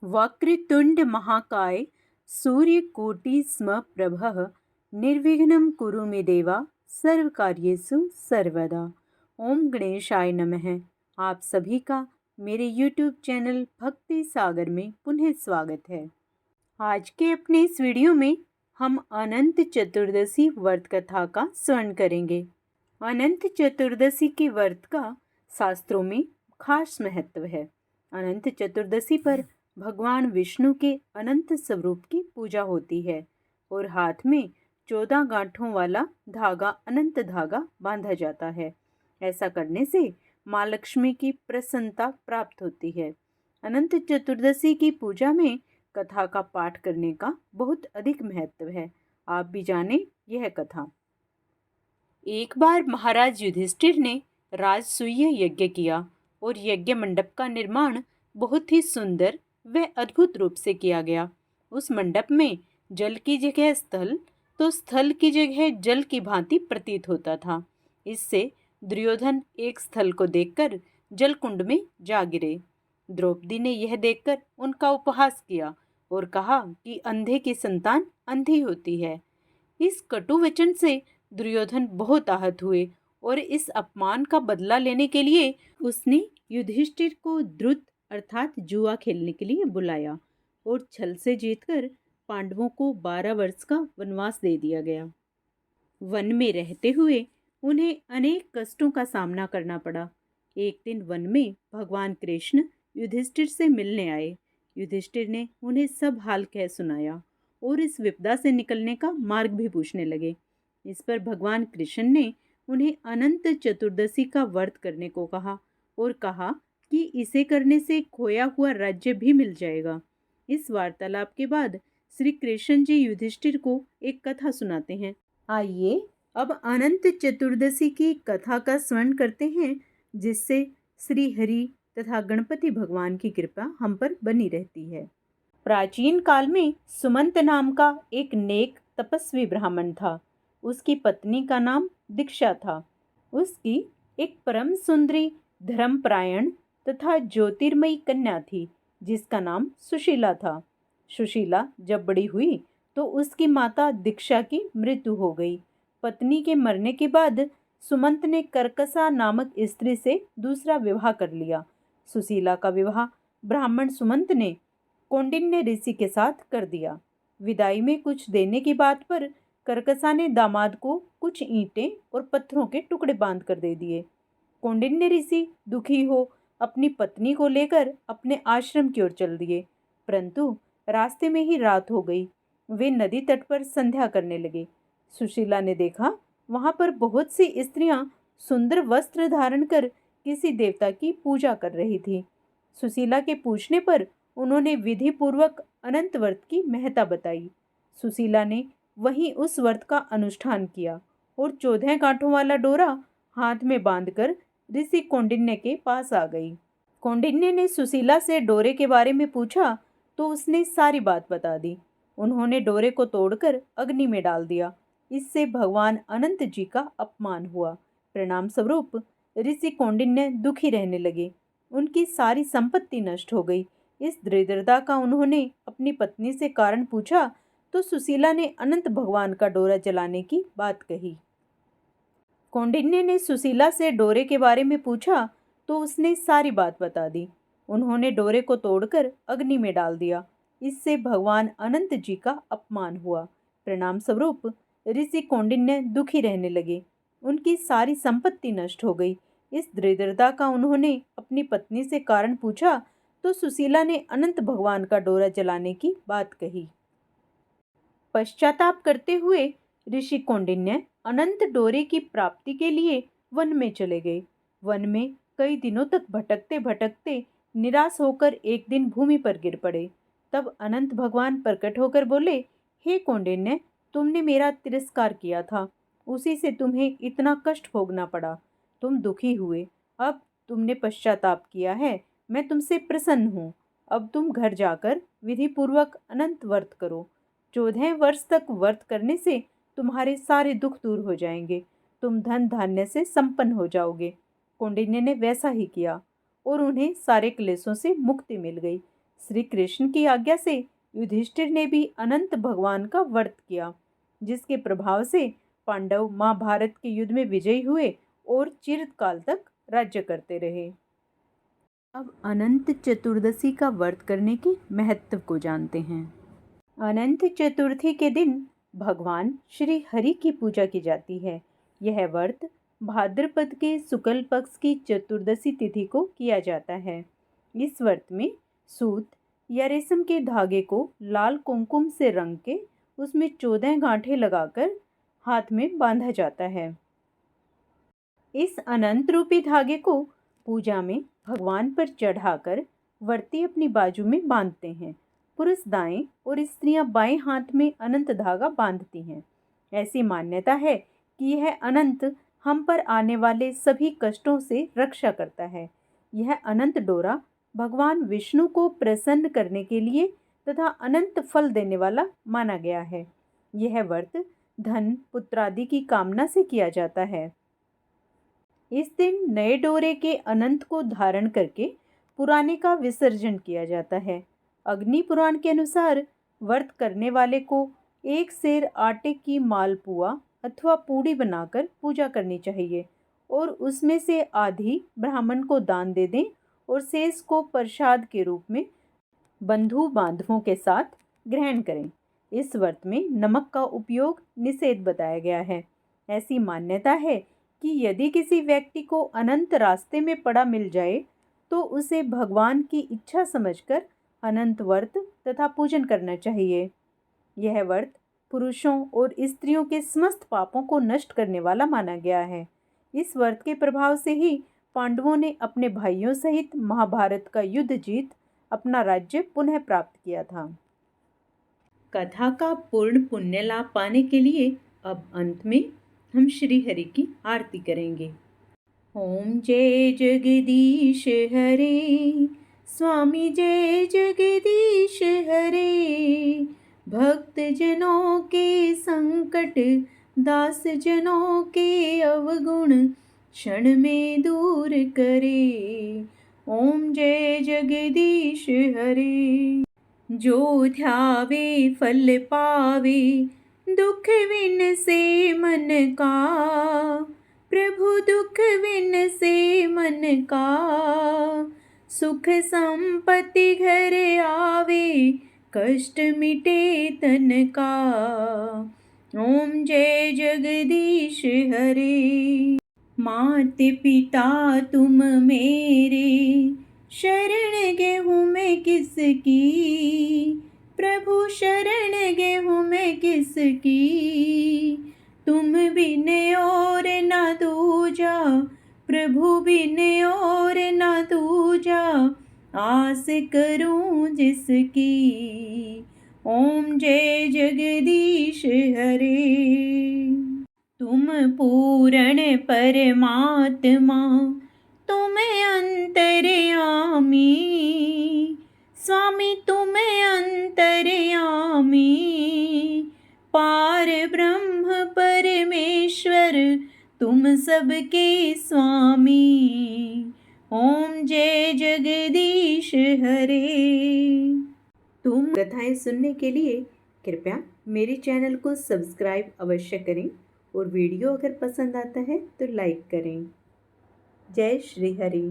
वक्रतुंड महाकाय सूर्यकोटि समप्रभः निर्विघ्नं कुरु मे देवा सर्वकार्येषु सर्वदा। ओम गणेशाय नमः। आप सभी का मेरे YouTube चैनल भक्ति सागर में पुनः स्वागत है। आज के अपने इस वीडियो में हम अनंत चतुर्दशी व्रत कथा का श्रवण करेंगे। अनंत चतुर्दशी के व्रत का शास्त्रों में खास महत्व है। अनंत चतुर्दशी पर भगवान विष्णु के अनंत स्वरूप की पूजा होती है और हाथ में 14 गांठों वाला धागा अनंत धागा बांधा जाता है। ऐसा करने से माँ लक्ष्मी की प्रसन्नता प्राप्त होती है। अनंत चतुर्दशी की पूजा में कथा का पाठ करने का बहुत अधिक महत्व है। आप भी जानें यह कथा। एक बार महाराज युधिष्ठिर ने राजसूय यज्ञ किया और यज्ञ मंडप का निर्माण बहुत ही सुंदर व अद्भुत रूप से किया गया। उस मंडप में जल की जगह स्थल तो स्थल की जगह जल की भांति प्रतीत होता था। इससे दुर्योधन एक स्थल को देखकर जल कुंड में जा गिरे। द्रौपदी ने यह देखकर उनका उपहास किया और कहा कि अंधे की संतान अंधी होती है। इस कटु वचन से दुर्योधन बहुत आहत हुए और इस अपमान का बदला लेने के लिए उसने युधिष्ठिर को द्रुत अर्थात जुआ खेलने के लिए बुलाया और छल से जीतकर पांडवों को 12 वर्ष का वनवास दे दिया गया। वन में रहते हुए उन्हें अनेक कष्टों का सामना करना पड़ा। एक दिन वन में भगवान कृष्ण युधिष्ठिर से मिलने आए। युधिष्ठिर ने उन्हें सब हाल कह सुनाया और इस विपदा से निकलने का मार्ग भी पूछने लगे। इस पर भगवान कृष्ण ने उन्हें अनंत चतुर्दशी का व्रत करने को कहा और कहा कि इसे करने से खोया हुआ राज्य भी मिल जाएगा। इस वार्तालाप के बाद श्री कृष्ण जी युधिष्ठिर को एक कथा सुनाते हैं। आइए अब अनंत चतुर्दशी की कथा का स्मरण करते हैं, जिससे श्री हरि तथा गणपति भगवान की कृपा हम पर बनी रहती है। प्राचीन काल में सुमंत नाम का एक नेक तपस्वी ब्राह्मण था। उसकी पत्नी का नाम दीक्षा था। उसकी एक परम सुंदरी धर्मपरायण तथा ज्योतिर्मयी कन्या थी, जिसका नाम सुशीला था। सुशीला जब बड़ी हुई तो उसकी माता दीक्षा की मृत्यु हो गई। पत्नी के मरने के बाद सुमंत ने कर्कसा नामक स्त्री से दूसरा विवाह कर लिया। सुशीला का विवाह ब्राह्मण सुमंत ने कौंडिन्य ऋषि के साथ कर दिया। विदाई में कुछ देने की बात पर कर्कसा ने दामाद को कुछ ईंटें और पत्थरों के टुकड़े बांध कर दे दिए। कौंडिन्य ऋषि दुखी हो अपनी पत्नी को लेकर अपने आश्रम की ओर चल दिए, परंतु रास्ते में ही रात हो गई। वे नदी तट पर संध्या करने लगे। सुशीला ने देखा वहां पर बहुत सी स्त्रियां सुंदर वस्त्र धारण कर किसी देवता की पूजा कर रही थी। सुशीला के पूछने पर उन्होंने विधि पूर्वक अनंत व्रत की महत्ता बताई। सुशीला ने वहीं उस व्रत का अनुष्ठान किया और 14 गांठों वाला डोरा हाथ में बांधकर ऋषि कौंडिन्य के पास आ गई। कौंडिन्य ने सुशीला से डोरे के बारे में पूछा तो उसने सारी बात बता दी। उन्होंने डोरे को तोड़कर अग्नि में डाल दिया। इससे भगवान अनंत जी का अपमान हुआ। परिणाम स्वरूप ऋषि कौंडिन्य दुखी रहने लगे। उनकी सारी संपत्ति नष्ट हो गई। इस दरिद्रता का उन्होंने अपनी पत्नी से कारण पूछा तो सुशीला ने अनंत भगवान का डोरा जलाने की बात कही। कौंडिन्य ने सुशीला से डोरे के बारे में पूछा तो उसने सारी बात बता दी। उन्होंने डोरे को तोड़कर अग्नि में डाल दिया। इससे भगवान अनंत जी का अपमान हुआ। परिणाम स्वरूप ऋषि कौंडिन्य दुखी रहने लगे। उनकी सारी संपत्ति नष्ट हो गई। इस दरिद्रता का उन्होंने अपनी पत्नी से कारण पूछा तो सुशीला ने अनंत भगवान का डोरा जलाने की बात कही। पश्चाताप करते हुए ऋषि कौंडिन्य अनंत डोरे की प्राप्ति के लिए वन में चले गए। वन में कई दिनों तक भटकते भटकते निराश होकर एक दिन भूमि पर गिर पड़े। तब अनंत भगवान प्रकट होकर बोले, हे कौंडिन्य, तुमने मेरा तिरस्कार किया था, उसी से तुम्हें इतना कष्ट भोगना पड़ा। तुम दुखी हुए, अब तुमने पश्चाताप किया है, मैं तुमसे प्रसन्न हूँ। अब तुम घर जाकर विधि पूर्वक अनंत व्रत करो। 14 वर्ष तक व्रत करने से तुम्हारे सारे दुख दूर हो जाएंगे। तुम धन धान्य से संपन्न हो जाओगे। कौंडिन्य ने वैसा ही किया और उन्हें सारे क्लेशों से मुक्ति मिल गई। श्री कृष्ण की आज्ञा से युधिष्ठिर ने भी अनंत भगवान का व्रत किया, जिसके प्रभाव से पांडव महाभारत के युद्ध में विजयी हुए और चिरकाल तक राज्य करते रहे। अब अनंत चतुर्दशी का व्रत करने के महत्व को जानते हैं। अनंत चतुर्थी के दिन भगवान श्री हरि की पूजा की जाती है। यह व्रत भाद्रपद के शुक्ल पक्ष की चतुर्दशी तिथि को किया जाता है। इस व्रत में सूत या रेशम के धागे को लाल कुमकुम से रंग के उसमें 14 गांठें लगाकर हाथ में बांधा जाता है। इस अनंत रूपी धागे को पूजा में भगवान पर चढ़ाकर व्रती अपनी बाजू में बांधते हैं। पुरुष दाएं और स्त्रियां बाएं हाथ में अनंत धागा बांधती हैं। ऐसी मान्यता है कि यह अनंत हम पर आने वाले सभी कष्टों से रक्षा करता है। यह अनंत डोरा भगवान विष्णु को प्रसन्न करने के लिए तथा अनंत फल देने वाला माना गया है। यह व्रत धन पुत्रादि की कामना से किया जाता है। इस दिन नए डोरे के अनंत को धारण करके पुराने का विसर्जन किया जाता है। अग्नि पुराण के अनुसार व्रत करने वाले को 1 सेर आटे की मालपुआ अथवा पूड़ी बनाकर पूजा करनी चाहिए और उसमें से आधी ब्राह्मण को दान दे दें और शेष को प्रसाद के रूप में बंधु बांधवों के साथ ग्रहण करें। इस व्रत में नमक का उपयोग निषेध बताया गया है। ऐसी मान्यता है कि यदि किसी व्यक्ति को अनंत रास्ते में पड़ा मिल जाए तो उसे भगवान की इच्छा समझकर अनंत व्रत तथा पूजन करना चाहिए। यह व्रत पुरुषों और स्त्रियों के समस्त पापों को नष्ट करने वाला माना गया है। इस व्रत के प्रभाव से ही पांडवों ने अपने भाइयों सहित महाभारत का युद्ध जीत अपना राज्य पुनः प्राप्त किया था। कथा का पूर्ण पुण्य लाभ पाने के लिए अब अंत में हम श्री हरि की आरती करेंगे। ओम जय जगदीश हरे, स्वामी जय जगदीश हरे। भक्त जनों के संकट, दास जनों के अवगुण क्षण में दूर करे। ओम जय जगदीश हरे। जो ध्यावे फल पावे, दुख विन से मन का। प्रभु दुख विन से मन का। सुख संपत्ति घर आवे, कष्ट मिटे तन का। ओम जय जगदीश हरे। मात पिता तुम मेरे, शरण गेहूँ मैं किसकी। प्रभु शरण गेहूँ मैं किसकी। तुम बिन और ना दूजा, प्रभु बिन और ना दूजा। आस करूं जिसकी। ओम जय जगदीश हरे। तुम पूर्ण परमात्मा, तुम अंतर्यामी। स्वामी तुम अंतर्यामी। पार ब्रह्म परमेश्वर, तुम सबके स्वामी। ओम जय जगदीश हरे। तुम कथाएं सुनने के लिए कृपया मेरे चैनल को सब्सक्राइब अवश्य करें और वीडियो अगर पसंद आता है तो लाइक करें। जय श्री हरि।